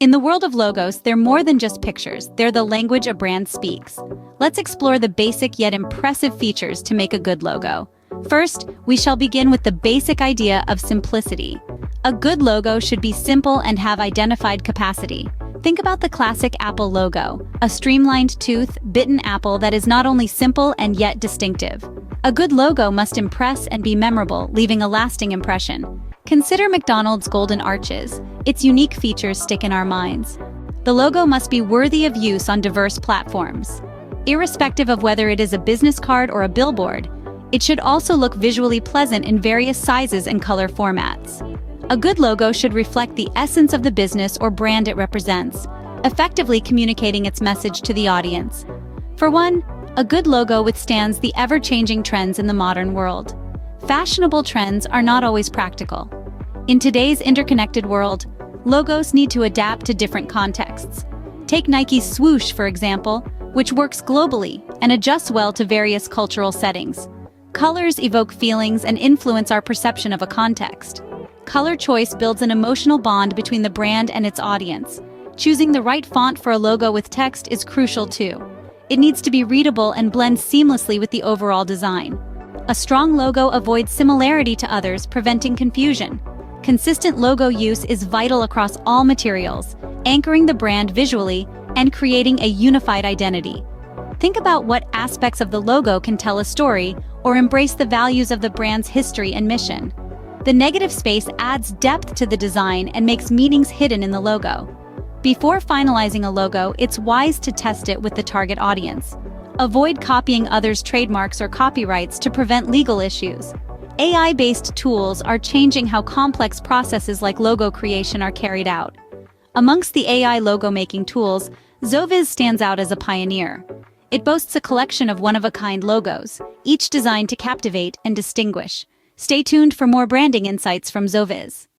In the world of logos, they're more than just pictures, they're the language a brand speaks. Let's explore the basic yet impressive features to make a good logo. First, we shall begin with the basic idea of simplicity. A good logo should be simple and have identified capacity. Think about the classic Apple logo, a streamlined tooth, bitten apple that is not only simple and yet distinctive. A good logo must impress and be memorable, leaving a lasting impression. Consider McDonald's golden arches. Its unique features stick in our minds. The logo must be worthy of use on diverse platforms. Irrespective of whether it is a business card or a billboard, it should also look visually pleasant in various sizes and color formats. A good logo should reflect the essence of the business or brand it represents, effectively communicating its message to the audience. For one, a good logo withstands the ever-changing trends in the modern world. Fashionable trends are not always practical. In today's interconnected world, logos need to adapt to different contexts. Take Nike's swoosh, for example, which works globally and adjusts well to various cultural settings. Colors evoke feelings and influence our perception of a context. Color choice builds an emotional bond between the brand and its audience. Choosing the right font for a logo with text is crucial too. It needs to be readable and blend seamlessly with the overall design. A strong logo avoids similarity to others, preventing confusion. Consistent logo use is vital across all materials, anchoring the brand visually and creating a unified identity. Think about what aspects of the logo can tell a story or embrace the values of the brand's history and mission. The negative space adds depth to the design and makes meanings hidden in the logo. Before finalizing a logo, it's wise to test it with the target audience. Avoid copying others' trademarks or copyrights to prevent legal issues. AI-based tools are changing how complex processes like logo creation are carried out. Amongst the AI logo-making tools, Zoviz stands out as a pioneer. It boasts a collection of one-of-a-kind logos, each designed to captivate and distinguish. Stay tuned for more branding insights from Zoviz.